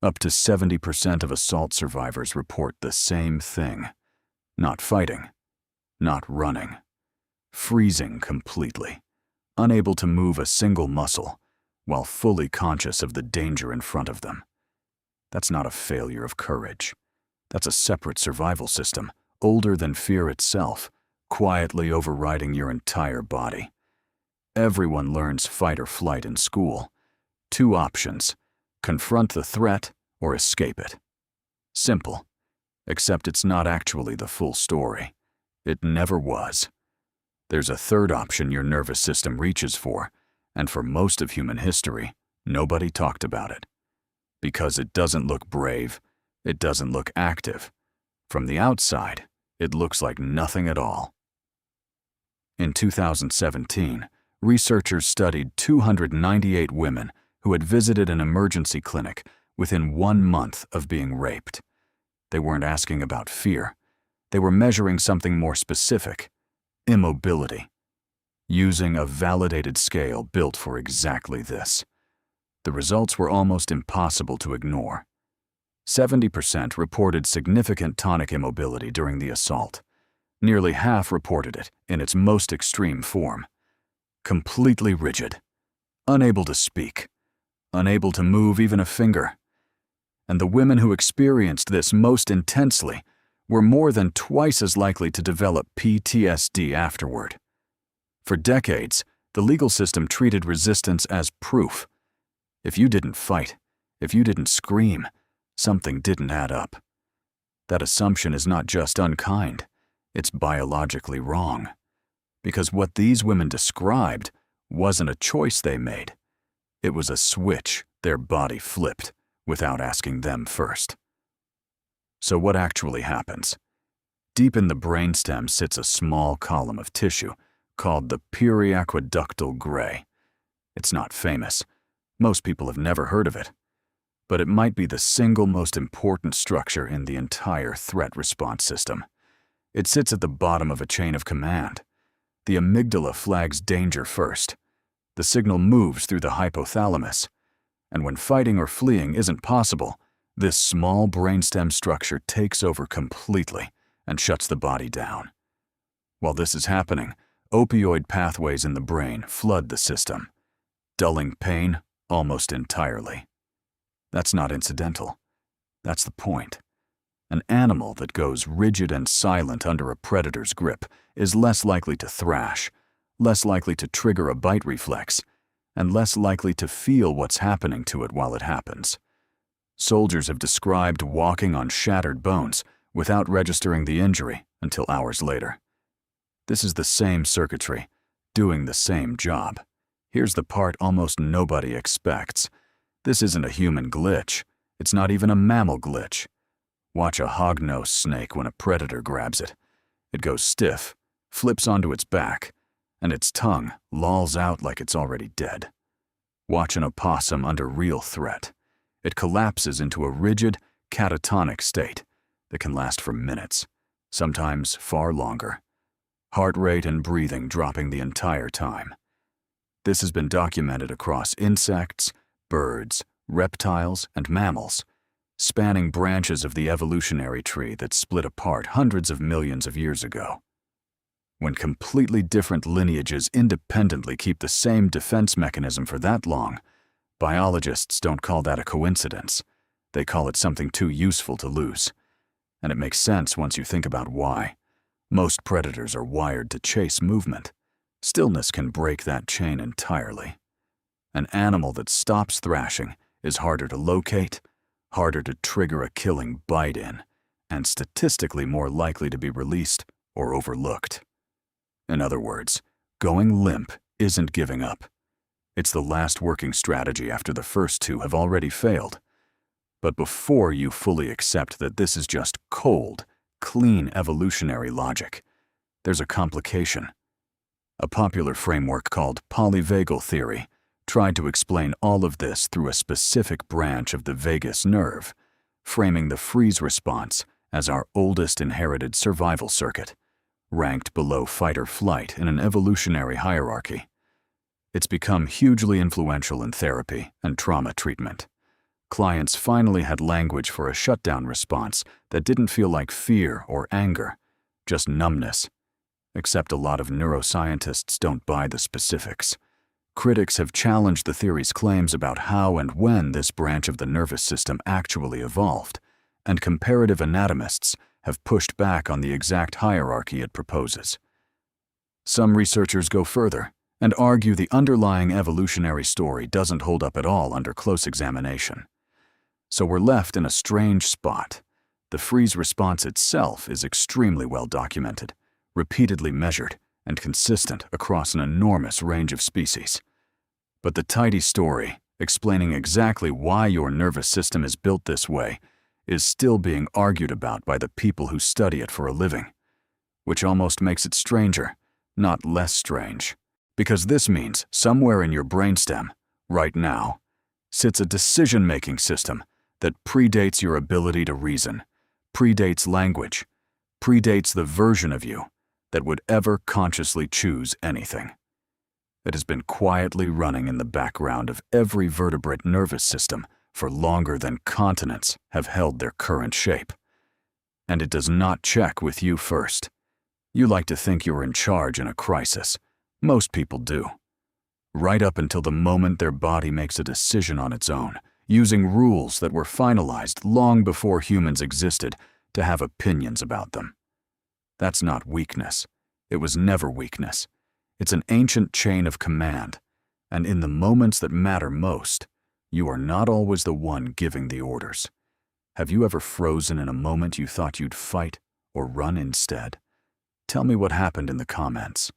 Up to 70% of assault survivors report the same thing: not fighting, not running, freezing completely, unable to move a single muscle, while fully conscious of the danger in front of them. That's not a failure of courage. That's a separate survival system, older than fear itself, quietly overriding your entire body. Everyone learns fight or flight in school. Two options: confront the threat or escape it. Simple, except it's not actually the full story. It never was. There's a third option your nervous system reaches for, and for most of human history, nobody talked about it. Because it doesn't look brave, it doesn't look active. From the outside, it looks like nothing at all. In 2017, researchers studied 298 women who had visited an emergency clinic within 1 month of being raped. They weren't asking about fear. They were measuring something more specific: immobility, using a validated scale built for exactly this. The results were almost impossible to ignore. 70% reported significant tonic immobility during the assault. Nearly half reported it in its most extreme form: completely rigid, unable to speak, unable to move even a finger. And the women who experienced this most intensely were more than twice as likely to develop PTSD afterward. For decades, the legal system treated resistance as proof. If you didn't fight, if you didn't scream, something didn't add up. That assumption is not just unkind, it's biologically wrong. Because what these women described wasn't a choice they made. It was a switch their body flipped without asking them first. So what actually happens? Deep in the brainstem sits a small column of tissue called the periaqueductal gray. It's not famous. Most people have never heard of it. But it might be the single most important structure in the entire threat response system. It sits at the bottom of a chain of command. The amygdala flags danger first. The signal moves through the hypothalamus. And when fighting or fleeing isn't possible, this small brainstem structure takes over completely and shuts the body down. While this is happening, opioid pathways in the brain flood the system, dulling pain almost entirely. That's not incidental. That's the point. An animal that goes rigid and silent under a predator's grip is less likely to thrash, less likely to trigger a bite reflex, and less likely to feel what's happening to it while it happens. Soldiers have described walking on shattered bones without registering the injury until hours later. This is the same circuitry, doing the same job. Here's the part almost nobody expects. This isn't a human glitch. It's not even a mammal glitch. Watch a hognose snake when a predator grabs it. It goes stiff, flips onto its back, and its tongue lolls out like it's already dead. Watch an opossum under real threat. It collapses into a rigid, catatonic state that can last for minutes, sometimes far longer. Heart rate and breathing dropping the entire time. This has been documented across insects, birds, reptiles, and mammals, spanning branches of the evolutionary tree that split apart hundreds of millions of years ago. When completely different lineages independently keep the same defense mechanism for that long, biologists don't call that a coincidence. They call it something too useful to lose. And it makes sense once you think about why. Most predators are wired to chase movement. Stillness can break that chain entirely. An animal that stops thrashing is harder to locate, harder to trigger a killing bite in, and statistically more likely to be released or overlooked. In other words, going limp isn't giving up. It's the last working strategy after the first two have already failed. But before you fully accept that this is just cold, clean evolutionary logic, there's a complication. A popular framework called polyvagal theory tried to explain all of this through a specific branch of the vagus nerve, framing the freeze response as our oldest inherited survival circuit, ranked below fight or flight in an evolutionary hierarchy. It's become hugely influential in therapy and trauma treatment. Clients finally had language for a shutdown response that didn't feel like fear or anger, just numbness. Except a lot of neuroscientists don't buy the specifics. Critics have challenged the theory's claims about how and when this branch of the nervous system actually evolved, and comparative anatomists have pushed back on the exact hierarchy it proposes. Some researchers go further and argue the underlying evolutionary story doesn't hold up at all under close examination. So we're left in a strange spot. The freeze response itself is extremely well documented, repeatedly measured, and consistent across an enormous range of species. But the tidy story, explaining exactly why your nervous system is built this way, is still being argued about by the people who study it for a living, which almost makes it stranger, not less strange, because this means somewhere in your brainstem, right now, sits a decision-making system that predates your ability to reason, predates language, predates the version of you that would ever consciously choose anything. It has been quietly running in the background of every vertebrate nervous system for longer than continents have held their current shape. And it does not check with you first. You like to think you're in charge in a crisis. Most people do. Right up until the moment their body makes a decision on its own, using rules that were finalized long before humans existed to have opinions about them. That's not weakness. It was never weakness. It's an ancient chain of command, and in the moments that matter most, you are not always the one giving the orders. Have you ever frozen in a moment you thought you'd fight or run instead? Tell me what happened in the comments.